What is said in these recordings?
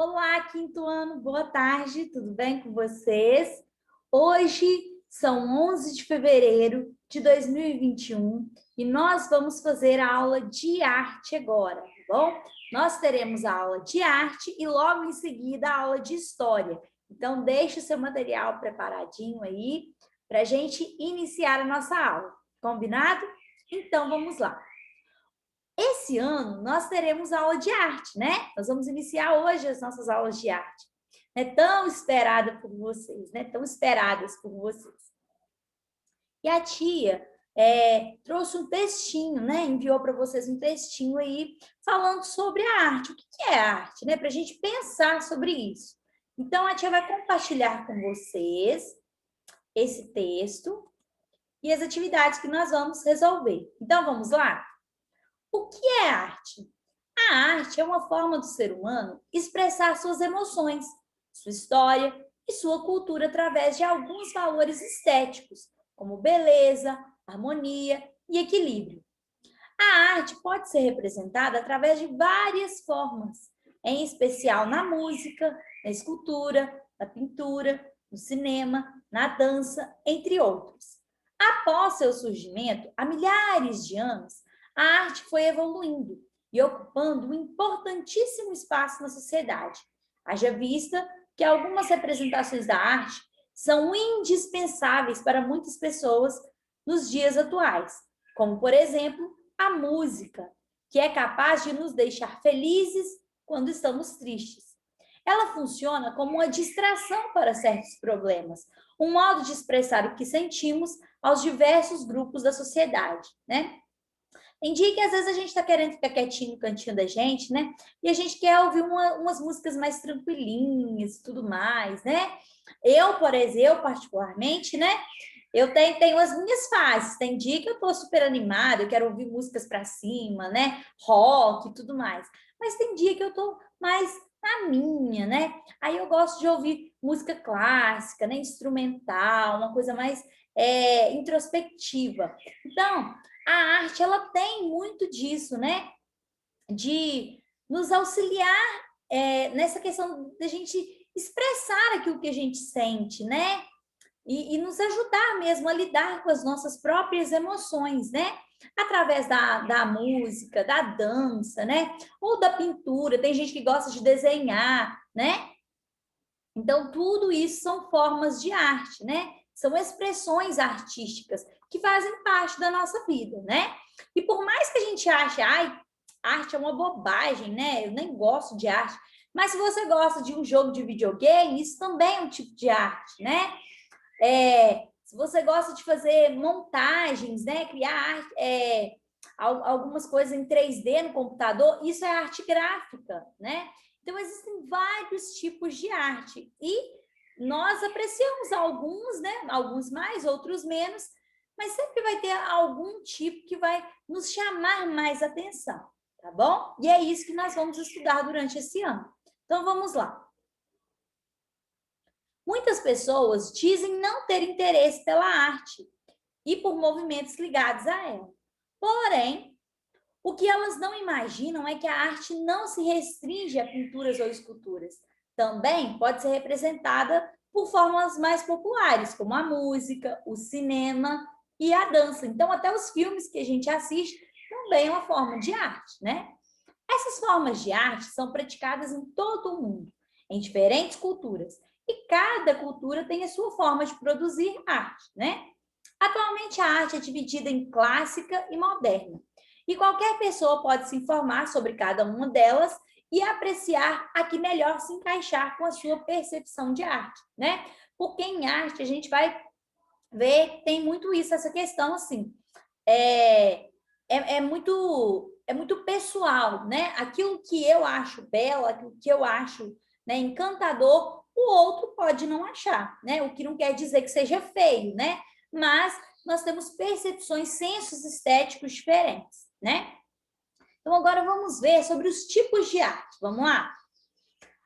Olá, quinto ano, boa tarde, tudo bem com vocês? Hoje são 11 de fevereiro de 2021 e nós vamos fazer a aula de arte agora, tá bom? Nós teremos a aula de arte e logo em seguida a aula de história. Então, deixe o seu material preparadinho aí para a gente iniciar a nossa aula, combinado? Então, vamos lá. Esse ano, nós teremos aula de arte, né? Nós vamos iniciar hoje as nossas aulas de arte. Né? Tão esperada por vocês, né? Tão esperadas por vocês. E a tia trouxe um textinho, né? Enviou para vocês um textinho aí falando sobre a arte. O que é arte, né? Para a gente pensar sobre isso. Então, a tia vai compartilhar com vocês esse texto e as atividades que nós vamos resolver. Então, vamos lá? O que é arte? A arte é uma forma do ser humano expressar suas emoções, sua história e sua cultura através de alguns valores estéticos, como beleza, harmonia e equilíbrio. A arte pode ser representada através de várias formas, em especial na música, na escultura, na pintura, no cinema, na dança, entre outros. Após seu surgimento, há milhares de anos, a arte foi evoluindo e ocupando um importantíssimo espaço na sociedade. Haja vista que algumas representações da arte são indispensáveis para muitas pessoas nos dias atuais, como, por exemplo, a música, que é capaz de nos deixar felizes quando estamos tristes. Ela funciona como uma distração para certos problemas, um modo de expressar o que sentimos aos diversos grupos da sociedade, né? Tem dia que às vezes a gente está querendo ficar quietinho no cantinho da gente, né? E a gente quer ouvir umas músicas mais tranquilinhas e tudo mais, né? Eu, por exemplo, particularmente, né? Eu tenho as minhas fases. Tem dia que eu tô super animada, eu quero ouvir músicas para cima, né? Rock e tudo mais. Mas tem dia que eu tô mais na minha, né? Aí eu gosto de ouvir música clássica, né? Instrumental, uma coisa mais introspectiva. Então, a arte, ela tem muito disso, né? De nos auxiliar nessa questão da gente expressar aquilo que a gente sente, né? E nos ajudar mesmo a lidar com as nossas próprias emoções, né? Através da música, da dança, né? Ou da pintura. Tem gente que gosta de desenhar, né? Então, tudo isso são formas de arte, né? São expressões artísticas que fazem parte da nossa vida, né? E por mais que a gente ache, ai, arte é uma bobagem, né? Eu nem gosto de arte. Mas se você gosta de um jogo de videogame, isso também é um tipo de arte, né? Se você gosta de fazer montagens, né? Criar algumas coisas em 3D no computador, isso é arte gráfica, né? Então, existem vários tipos de arte e nós apreciamos alguns, né? Alguns mais, outros menos, mas sempre vai ter algum tipo que vai nos chamar mais atenção, tá bom? E é isso que nós vamos estudar durante esse ano. Então, vamos lá. Muitas pessoas dizem não ter interesse pela arte e por movimentos ligados a ela. Porém, o que elas não imaginam é que a arte não se restringe a pinturas ou esculturas. Também pode ser representada por formas mais populares, como a música, o cinema e a dança. Então, até os filmes que a gente assiste também é uma forma de arte, né? Essas formas de arte são praticadas em todo o mundo, em diferentes culturas. E cada cultura tem a sua forma de produzir arte, né? Atualmente, a arte é dividida em clássica e moderna. E qualquer pessoa pode se informar sobre cada uma delas e apreciar a que melhor se encaixar com a sua percepção de arte, né? Porque em arte a gente vai ver, tem muito isso, essa questão assim, é muito pessoal, né? Aquilo que eu acho belo, aquilo que eu acho, né, encantador, o outro pode não achar, né? O que não quer dizer que seja feio, né? Mas nós temos percepções, sensos estéticos diferentes, né? Então, agora vamos ver sobre os tipos de arte. Vamos lá?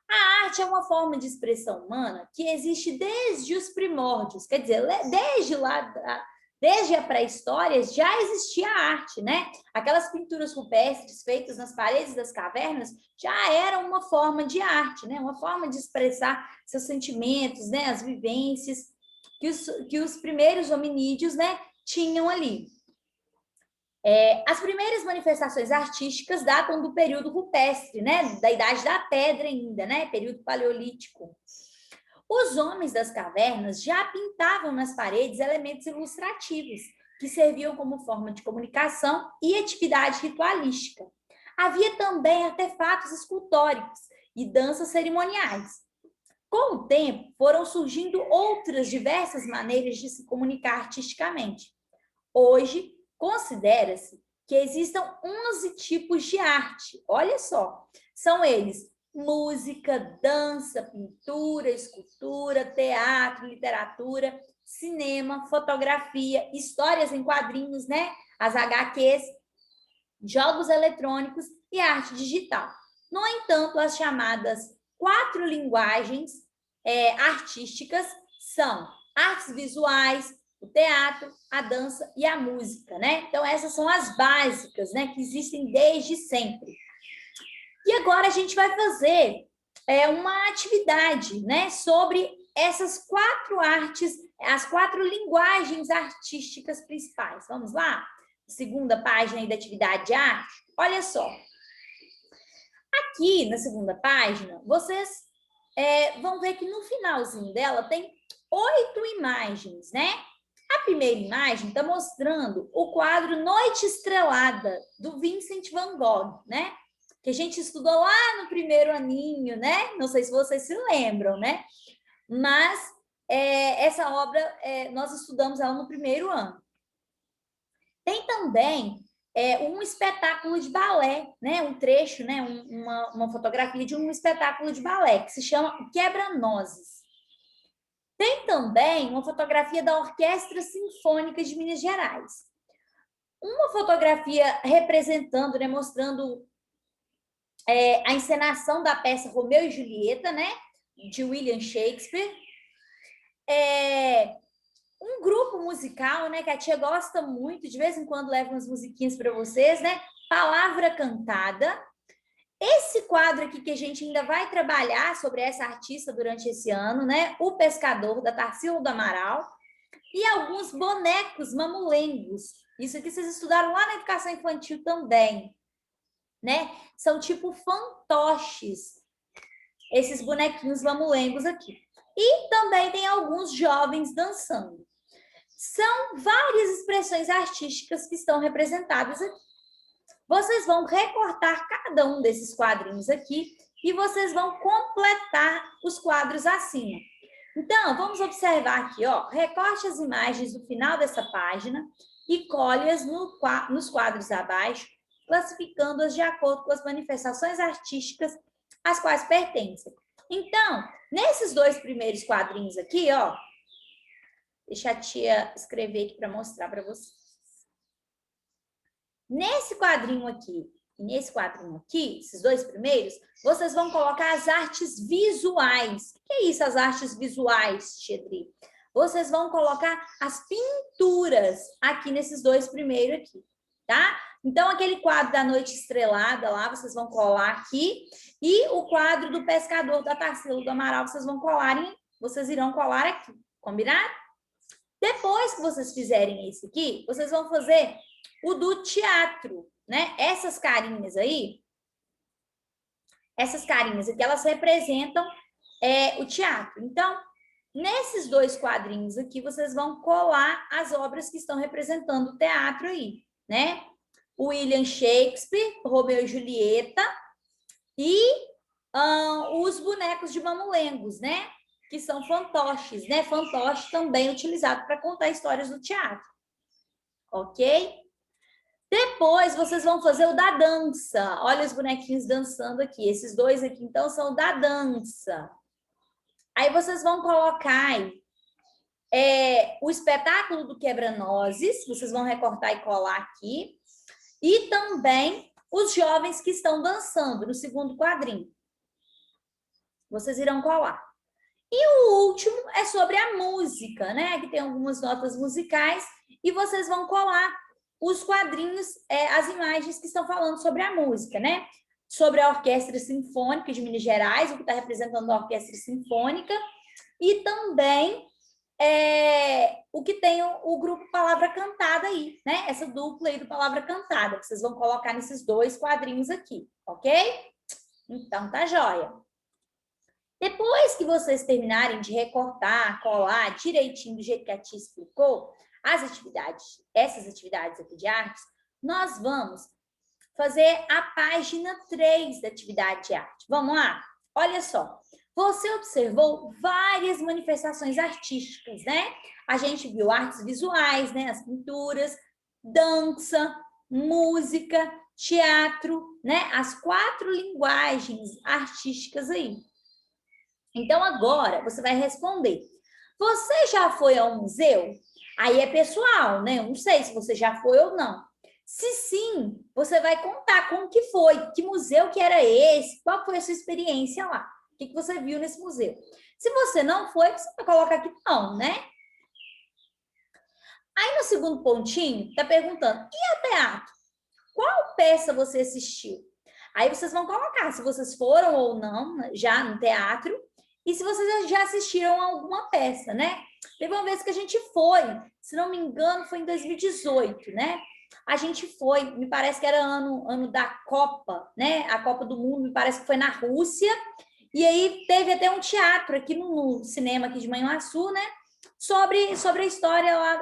A arte é uma forma de expressão humana que existe desde os primórdios, quer dizer, desde lá Desde a pré-história já existia a arte, né? Aquelas pinturas rupestres feitas nas paredes das cavernas já eram uma forma de arte, né? Uma forma de expressar seus sentimentos, né? As vivências que os primeiros hominídeos, né, tinham ali. As primeiras manifestações artísticas datam do período rupestre, né? Da Idade da Pedra ainda, né? Período paleolítico. Os homens das cavernas já pintavam nas paredes elementos ilustrativos, que serviam como forma de comunicação e atividade ritualística. Havia também artefatos escultóricos e danças cerimoniais. Com o tempo, foram surgindo outras diversas maneiras de se comunicar artisticamente. Hoje, considera-se que existam 11 tipos de arte. Olha só, são eles: música, dança, pintura, escultura, teatro, literatura, cinema, fotografia, histórias em quadrinhos, né? As HQs, jogos eletrônicos e arte digital. No entanto, as chamadas 4 linguagens artísticas são artes visuais, o teatro, a dança e a música, né? Então, essas são as básicas, né? Que existem desde sempre. E agora a gente vai fazer uma atividade, né? Sobre essas 4 artes, as 4 linguagens artísticas principais. Vamos lá? Segunda página aí da atividade de arte. Olha só. Aqui, na segunda página, vocês vão ver que no finalzinho dela tem 8 imagens, né? A primeira imagem está mostrando o quadro Noite Estrelada, do Vincent van Gogh, né? Que a gente estudou lá no primeiro aninho, né? Não sei se vocês se lembram, né? Mas essa obra, nós estudamos ela no primeiro ano. Tem também um espetáculo de balé, né? Um trecho, né? Uma fotografia de um espetáculo de balé, que se chama Quebra-Nozes. Tem também uma fotografia da Orquestra Sinfônica de Minas Gerais. Uma fotografia representando, né, mostrando a encenação da peça Romeu e Julieta, né, de William Shakespeare. Um grupo musical, né, que a tia gosta muito, de vez em quando leva umas musiquinhas para vocês, né? Palavra Cantada. Esse quadro aqui que a gente ainda vai trabalhar sobre essa artista durante esse ano, né? O Pescador, da Tarsila do Amaral. E alguns bonecos mamulengos. Isso aqui vocês estudaram lá na educação infantil também, né? São tipo fantoches, esses bonequinhos mamulengos aqui. E também tem alguns jovens dançando. São várias expressões artísticas que estão representadas aqui. Vocês vão recortar cada um desses quadrinhos aqui e vocês vão completar os quadros acima. Então, vamos observar aqui, ó, recorte as imagens do final dessa página e colhe-as nos quadros abaixo, classificando-as de acordo com as manifestações artísticas às quais pertencem. Então, nesses 2 primeiros quadrinhos aqui, ó, deixa a tia escrever aqui para mostrar para vocês. Nesse quadrinho aqui e nesse quadrinho aqui, esses 2 primeiros, vocês vão colocar as artes visuais. O que é isso, as artes visuais, tia Dri? Vocês vão colocar as pinturas aqui nesses 2 primeiros aqui, tá? Então, aquele quadro da Noite Estrelada lá, vocês vão colar aqui. E o quadro do Pescador, da Tarsila do Amaral, vocês irão colar aqui. Combinado? Depois que vocês fizerem esse aqui, vocês vão fazer o do teatro, né? Essas carinhas aqui, elas representam o teatro. Então, nesses 2 quadrinhos aqui, vocês vão colar as obras que estão representando o teatro aí, né? William Shakespeare, Romeu e Julieta e os bonecos de mamulengos, né? Que são fantoches, né? Fantoche também utilizado para contar histórias do teatro. Ok? Depois, vocês vão fazer o da dança. Olha os bonequinhos dançando aqui. Esses 2 aqui, então, são o da dança. Aí, vocês vão colocar aí, o espetáculo do Quebra-Nozes. Vocês vão recortar e colar aqui. E também os jovens que estão dançando no segundo quadrinho. Vocês irão colar. O último é sobre a música, né? Que tem algumas notas musicais e vocês vão colar os quadrinhos, as imagens que estão falando sobre a música, né? Sobre a Orquestra Sinfônica de Minas Gerais, o que está representando a Orquestra Sinfônica, e também o que tem o grupo Palavra Cantada aí, né? Essa dupla aí do Palavra Cantada, que vocês vão colocar nesses dois quadrinhos aqui, ok? Então, tá joia. Depois que vocês terminarem de recortar, colar direitinho do jeito que a tia explicou, essas atividades aqui de artes, nós vamos fazer a página 3 da atividade de arte. Vamos lá? Olha só. Você observou várias manifestações artísticas, né? A gente viu artes visuais, né? As pinturas, dança, música, teatro, né? As 4 linguagens artísticas aí. Então, agora, você vai responder. Você já foi ao museu? Aí é pessoal, né? Eu não sei se você já foi ou não. Se sim, você vai contar como que foi, que museu que era esse, qual foi a sua experiência lá, o que você viu nesse museu. Se você não foi, você vai colocar aqui não, né? Aí no segundo pontinho, tá perguntando, e a teatro? Qual peça você assistiu? Aí vocês vão colocar se vocês foram ou não já no teatro e se vocês já assistiram a alguma peça, né? Teve uma vez que a gente foi, se não me engano, foi em 2018, né? A gente foi, me parece que era ano da Copa, né? A Copa do Mundo, me parece que foi na Rússia. E aí teve até um teatro aqui no cinema aqui de Manhuaçu, né? Sobre a história lá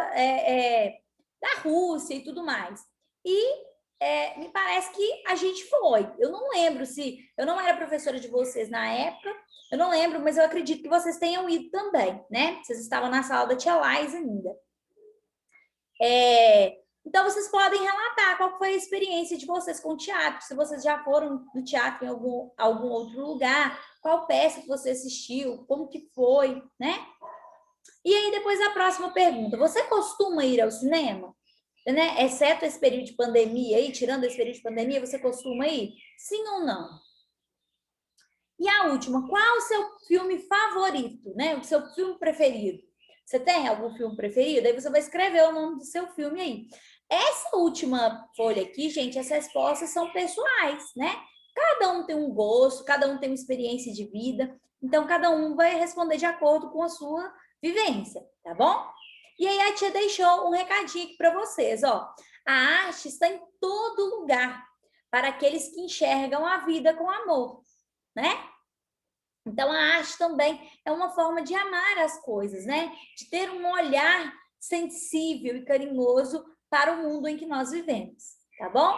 da Rússia e tudo mais. E me parece que a gente foi. Eu não lembro se... Eu não era professora de vocês na época, eu não lembro, mas eu acredito que vocês tenham ido também, né? Vocês estavam na sala da tia Lais ainda. Então, vocês podem relatar qual foi a experiência de vocês com o teatro, se vocês já foram no teatro em algum outro lugar, qual peça que você assistiu, como que foi, né? E aí, depois a próxima pergunta, você costuma ir ao cinema? Né? Exceto esse período de pandemia aí, tirando esse período de pandemia, você costuma ir? Sim ou não? E a última, qual o seu filme favorito, né? O seu filme preferido? Você tem algum filme preferido? Aí você vai escrever o nome do seu filme aí. Essa última folha aqui, gente, as respostas são pessoais, né? Cada um tem um gosto, cada um tem uma experiência de vida, então cada um vai responder de acordo com a sua vivência, tá bom? E aí a tia deixou um recadinho aqui para vocês, ó. A arte está em todo lugar para aqueles que enxergam a vida com amor, né? Então, a arte também é uma forma de amar as coisas, né? De ter um olhar sensível e carinhoso para o mundo em que nós vivemos, tá bom?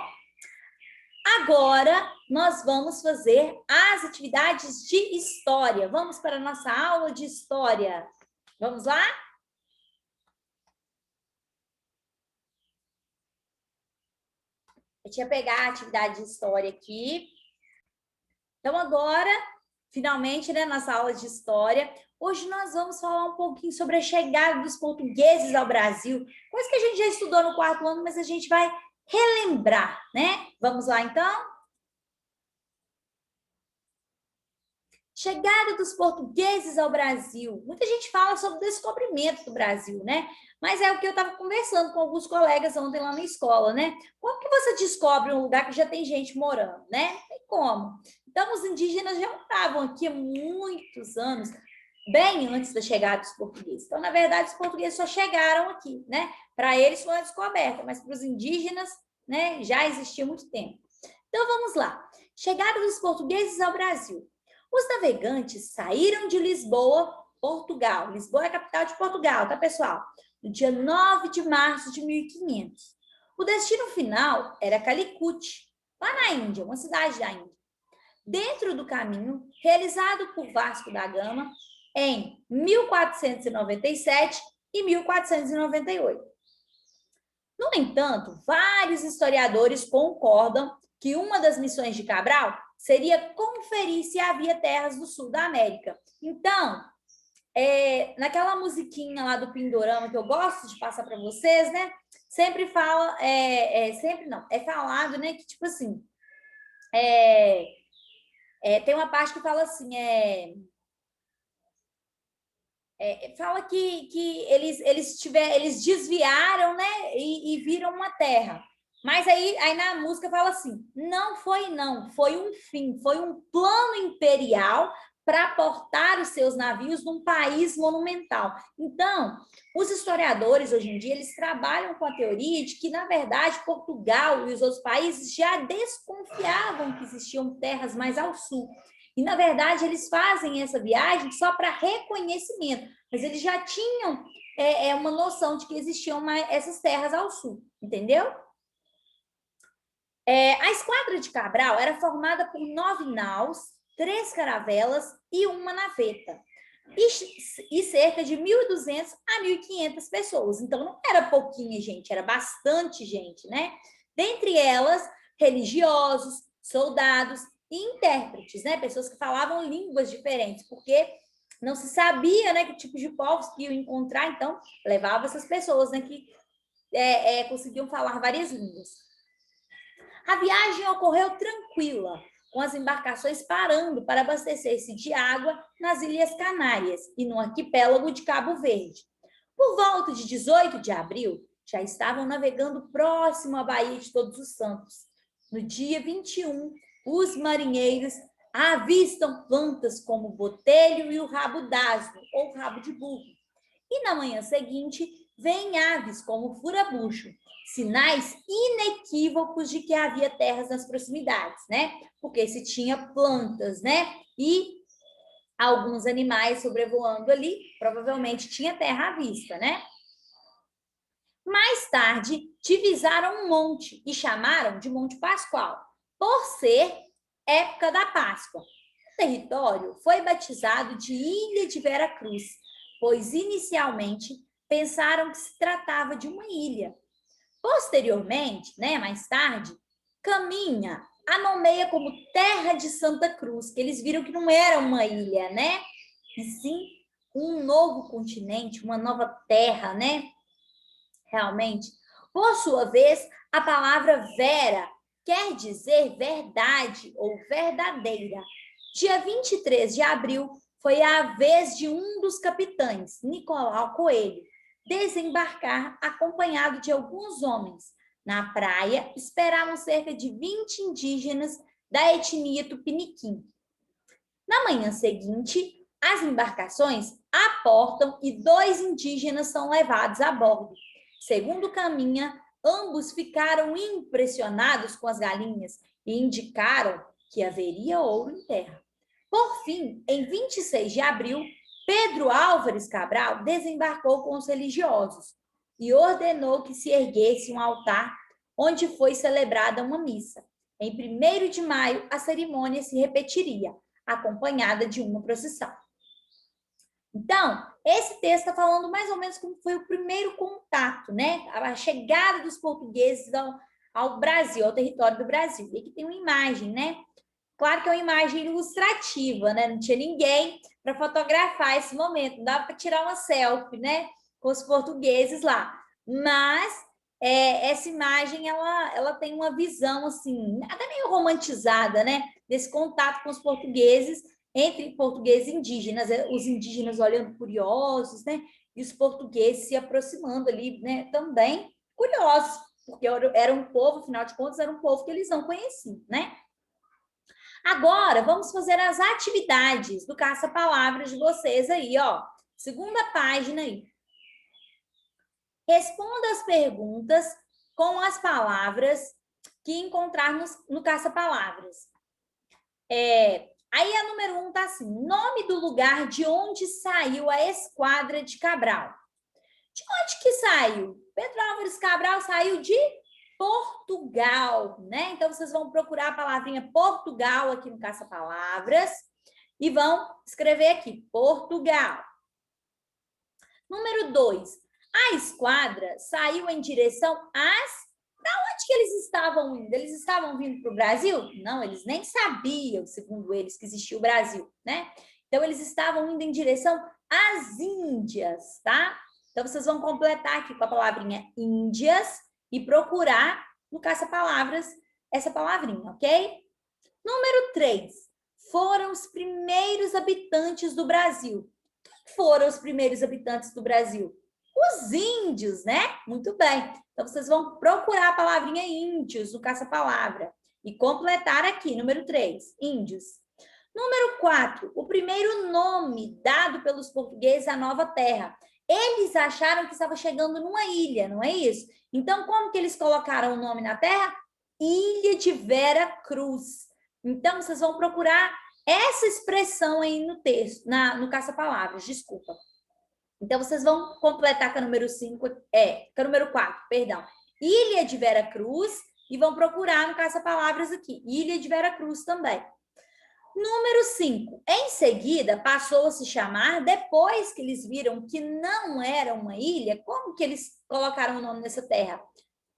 Agora, nós vamos fazer as atividades de história. Vamos para a nossa aula de história. Vamos lá? Eu tinha pegar a atividade de história aqui. Então, agora, finalmente, né, nossa aula de história, hoje nós vamos falar um pouquinho sobre a chegada dos portugueses ao Brasil, coisa que a gente já estudou no 4º ano, mas a gente vai relembrar, né? Vamos lá, então? Chegada dos portugueses ao Brasil. Muita gente fala sobre o descobrimento do Brasil, né? Mas é o que eu estava conversando com alguns colegas ontem lá na escola, né? Como que você descobre um lugar que já tem gente morando, né? Não tem como. Então, os indígenas já estavam aqui há muitos anos, bem antes da chegada dos portugueses. Então, na verdade, os portugueses só chegaram aqui, né? Para eles foi uma descoberta, mas para os indígenas, né, já existia há muito tempo. Então, vamos lá. Chegada dos portugueses ao Brasil. Os navegantes saíram de Lisboa, Portugal. Lisboa é a capital de Portugal, tá, pessoal? No dia 9 de março de 1500. O destino final era Calicut, lá na Índia, uma cidade da Índia. Dentro do caminho, realizado por Vasco da Gama em 1497 e 1498. No entanto, vários historiadores concordam que uma das missões de Cabral seria conferir se havia terras do sul da América. Então, naquela musiquinha lá do Pindorama que eu gosto de passar para vocês, né? Sempre fala, sempre não, é falado, né? Que tipo assim, tem uma parte que fala assim, fala que eles desviaram, né, e viram uma terra. Mas aí na música fala assim, não, foi um fim, foi um plano imperial para portar os seus navios num país monumental. Então, os historiadores, hoje em dia, eles trabalham com a teoria de que, na verdade, Portugal e os outros países já desconfiavam que existiam terras mais ao sul. E, na verdade, eles fazem essa viagem só para reconhecimento, mas eles já tinham uma noção de que existiam essas terras ao sul, entendeu? A esquadra de Cabral era formada por 9 naus, 3 caravelas e uma naveta. E cerca de 1.200 a 1.500 pessoas. Então, não era pouquinha gente, era bastante gente, né? Dentre elas, religiosos, soldados e intérpretes, né? Pessoas que falavam línguas diferentes, porque não se sabia, né, que tipo de povos que iam encontrar, então levava essas pessoas, né, que conseguiam falar várias línguas. A viagem ocorreu tranquila, com as embarcações parando para abastecer-se de água nas Ilhas Canárias e no arquipélago de Cabo Verde. Por volta de 18 de abril, já estavam navegando próximo à Baía de Todos os Santos. No dia 21, os marinheiros avistam plantas como o botelho e o rabo d'asno, ou rabo de burro. E na manhã seguinte, vêm aves como o furabucho, sinais inequívocos de que havia terras nas proximidades, né? Porque se tinha plantas, né? E alguns animais sobrevoando ali, provavelmente tinha terra à vista, né? Mais tarde, divisaram um monte e chamaram de Monte Pascoal, por ser época da Páscoa. O território foi batizado de Ilha de Vera Cruz, pois inicialmente pensaram que se tratava de uma ilha. Posteriormente, né, mais tarde, Caminha a nomeia como Terra de Santa Cruz, que eles viram que não era uma ilha, né? E sim um novo continente, uma nova terra, né? Realmente. Por sua vez, a palavra vera quer dizer verdade ou verdadeira. Dia 23 de abril foi a vez de um dos capitães, Nicolau Coelho, desembarcar acompanhado de alguns homens. Na praia, esperavam cerca de 20 indígenas da etnia Tupiniquim. Na manhã seguinte, as embarcações aportam e 2 indígenas são levados a bordo. Segundo Caminha, ambos ficaram impressionados com as galinhas e indicaram que haveria ouro em terra. Por fim, em 26 de abril, Pedro Álvares Cabral desembarcou com os religiosos e ordenou que se erguesse um altar onde foi celebrada uma missa. Em 1º de maio, a cerimônia se repetiria, acompanhada de uma procissão. Então, esse texto está falando mais ou menos como foi o primeiro contato, né? A chegada dos portugueses ao Brasil, ao território do Brasil. E aqui tem uma imagem, né? Claro que é uma imagem ilustrativa, né? Não tinha ninguém para fotografar esse momento, não dava para tirar uma selfie, né? Com os portugueses lá. Mas essa imagem, ela tem uma visão, assim, até meio romantizada, né? Desse contato com os portugueses, entre portugueses e indígenas, os indígenas olhando curiosos, né? E os portugueses se aproximando ali, né? Também curiosos, porque era um povo, afinal de contas, era um povo que eles não conheciam, né? Agora, vamos fazer as atividades do caça-palavras de vocês aí, ó. Segunda página aí. Responda as perguntas com as palavras que encontrarmos no caça-palavras. Aí a número 1 tá assim, nome do lugar de onde saiu a esquadra de Cabral. De onde que saiu? Pedro Álvares Cabral saiu de Portugal, né? Então, vocês vão procurar a palavrinha Portugal aqui no Caça-Palavras e vão escrever aqui, Portugal. Número 2, a esquadra saiu em direção às... Para onde que eles estavam indo? Eles estavam vindo para o Brasil? Não, eles nem sabiam, segundo eles, que existia o Brasil, né? Então, eles estavam indo em direção às Índias, tá? Então, vocês vão completar aqui com a palavrinha Índias e procurar no caça-palavras essa palavrinha, ok? Número 3. Foram os primeiros habitantes do Brasil. foram os primeiros habitantes do Brasil? Os índios, né? Muito bem. Então, vocês vão procurar a palavrinha índios no caça-palavra e completar aqui, número 3, índios. Número 4, o primeiro nome dado pelos portugueses à nova terra. Eles acharam que estava chegando numa ilha, não é isso? Então, como que eles colocaram o nome na terra? Ilha de Vera Cruz. Então, vocês vão procurar essa expressão aí no texto, no caça-palavras, desculpa. Então, vocês vão completar com a número 5, com a número 4, perdão. Ilha de Vera Cruz, e vão procurar no caça-palavras aqui, Ilha de Vera Cruz também. Número 5, em seguida, passou a se chamar, depois que eles viram que não era uma ilha, como que eles colocaram o nome nessa terra?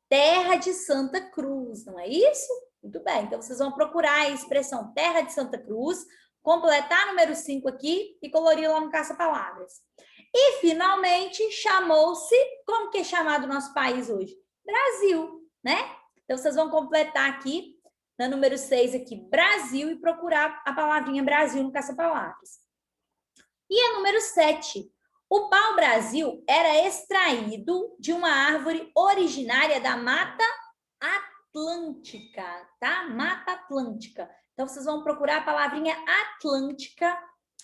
Terra de Santa Cruz, não é isso? Muito bem, então vocês vão procurar a expressão Terra de Santa Cruz, completar número 5 aqui e colorir lá no caça-palavras. E, finalmente, chamou-se, como que é chamado o nosso país hoje? Brasil, né? Então, vocês vão completar aqui, na número 6 aqui, Brasil, e procurar a palavrinha Brasil no caça-palavras. E a número 7, o pau-brasil era extraído de uma árvore originária da Mata Atlântica, tá? Mata Atlântica. Então, vocês vão procurar a palavrinha Atlântica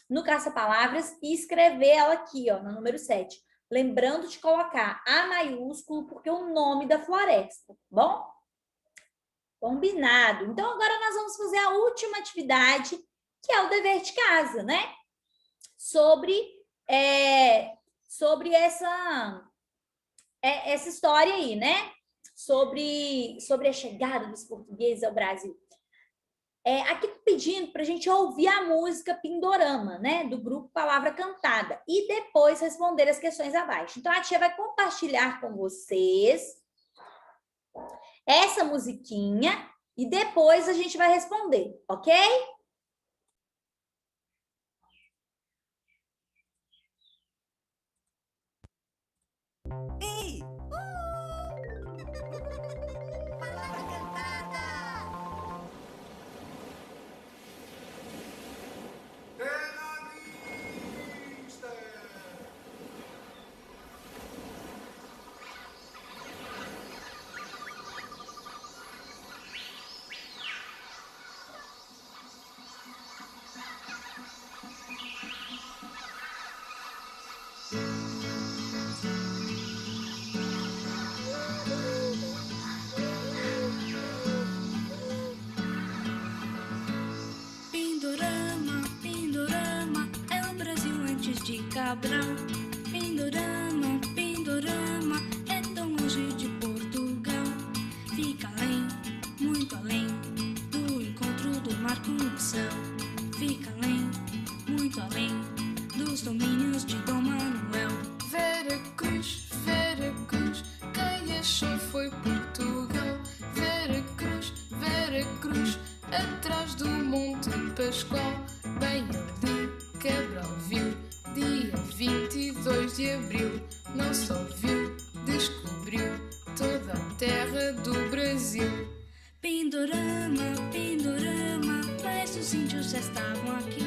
no caça-palavras e escrever ela aqui, ó, no número 7. Lembrando de colocar A maiúsculo, porque é o nome da floresta, tá bom? Combinado. Então, agora nós vamos fazer a última atividade, que é o dever de casa, né? Sobre essa história aí, né? Sobre a chegada dos portugueses ao Brasil. Aqui tô pedindo para a gente ouvir a música Pindorama, né? Do grupo Palavra Cantada. E depois responder as questões abaixo. Então, a tia vai compartilhar com vocês essa musiquinha e depois a gente vai responder, ok? Ei! Palavra cantada! Terra vista! Pindorama, Pindorama, é o Brasil antes de Cabral. Pindorama, Pindorama, é tão longe de Portugal. Fica além, muito além, do encontro do mar com o céu. Fica além, muito além, dos domínios de Dom Manuel. Vera Cruz, quem achou foi Portugal. Vera Cruz, atrás do Monte Pascoal. Bem ali, Cabral viu, dia 22 de abril. Não só viu, descobriu toda a terra do Brasil. Pindorama, Pindorama, mas os índios já estavam aqui.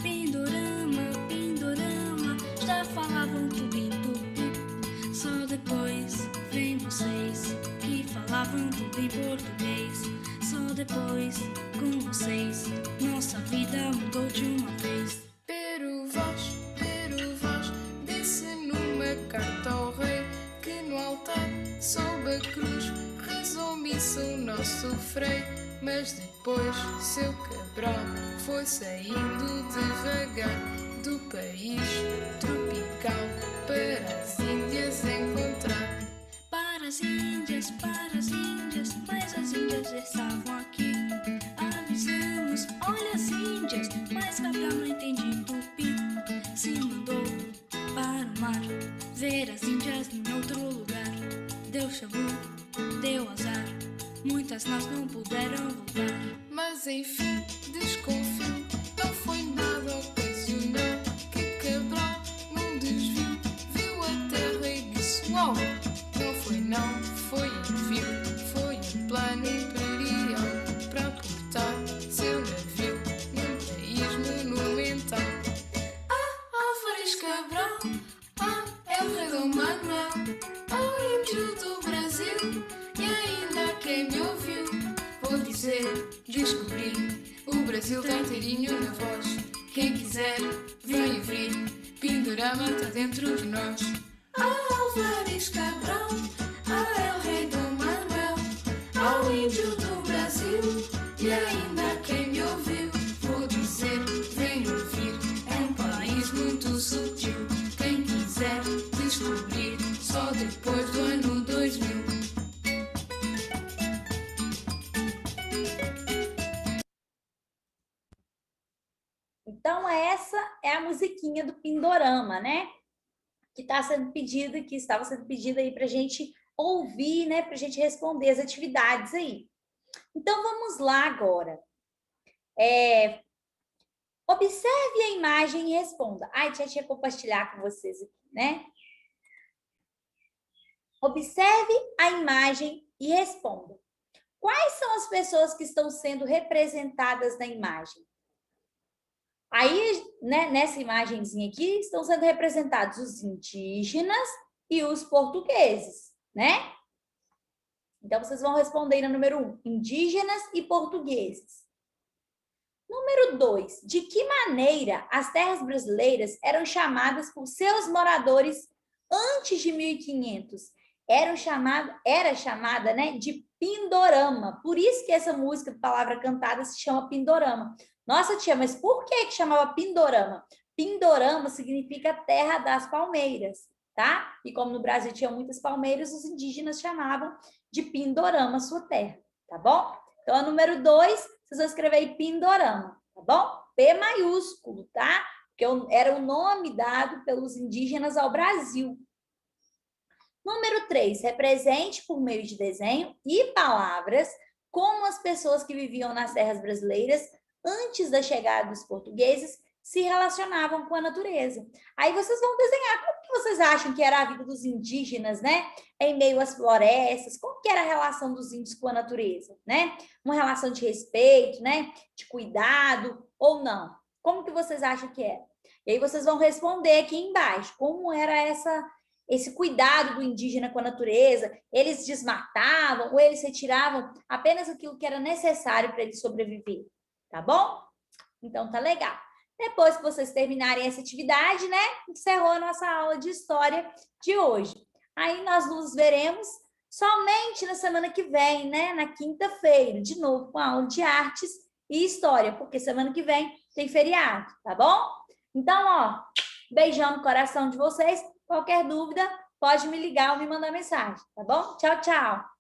Pindorama, Pindorama, já falavam tudo em tupi. Só depois vem vocês que falavam tudo em português. Só depois, com vocês, nossa vida mudou de uma vez. Pero vós, disse numa carta ao rei que no altar, sob a cruz, rezou missa o nosso frei. Mas depois, seu Cabral foi saindo devagar do país tropical para as Índias encontrar. Para as Índias, mas as Índias estavam aqui. Avisamos, olha as Índias, mas Cabral não entende tupi. Se mandou para o mar, ver as Índias em outro lugar. Deu chabu, deu azar, muitas nós não puderam voltar. Mas enfim, desconfio, não foi nada ocasional. Que Cabral num desvio viu a terra e disse: uau! Não foi envio, foi um plano imperial para portar seu navio num país monumental. Álvares Quem quiser, venha ver. Pindorama está dentro de nós. Álvares Cabral, a El Rei Dom Manuel, ao índio do Brasil e ainda quem me ouviu. Vou dizer, venha ouvir, é um país muito sutil. Quem quiser descobrir, só depois do ano 2000. Então, essa é a musiquinha do Pindorama, né? Que está sendo pedida, que estava sendo pedida aí para a gente ouvir, né? Para a gente responder as atividades aí. Então, vamos lá agora. Observe a imagem e responda. Ai, tinha que compartilhar com vocês aqui, né? Observe a imagem e responda. Quais são as pessoas que estão sendo representadas na imagem? Aí, né, nessa imagenzinha aqui, estão sendo representados os indígenas e os portugueses, né? Então, vocês vão responder aí no número 1, indígenas e portugueses. Número 2, de que maneira as terras brasileiras eram chamadas por seus moradores antes de 1500? Era chamada, né, de Pindorama. Por isso que essa música, palavra cantada, se chama Pindorama. Nossa, tia, mas por que chamava Pindorama? Pindorama significa terra das palmeiras, tá? E como no Brasil tinha muitas palmeiras, os indígenas chamavam de Pindorama sua terra, tá bom? Então, a número 2, vocês vão escrever aí Pindorama, tá bom? P maiúsculo, tá? Porque era o nome dado pelos indígenas ao Brasil. Número 3, represente por meio de desenho e palavras como as pessoas que viviam nas terras brasileiras antes da chegada dos portugueses se relacionavam com a natureza. Aí vocês vão desenhar como que vocês acham que era a vida dos indígenas, né? Em meio às florestas, como que era a relação dos índios com a natureza, né? Uma relação de respeito, né? De cuidado ou não? Como que vocês acham que era? E aí vocês vão responder aqui embaixo, como era esse cuidado do indígena com a natureza, eles desmatavam ou eles retiravam apenas aquilo que era necessário para ele sobreviver, tá bom? Então, tá legal. Depois que vocês terminarem essa atividade, né, encerrou a nossa aula de história de hoje. Aí nós nos veremos somente na semana que vem, né, na quinta-feira, de novo com a aula de artes e história, porque semana que vem tem feriado, tá bom? Então, ó, beijão no coração de vocês. Qualquer dúvida, pode me ligar ou me mandar mensagem, tá bom? Tchau, tchau!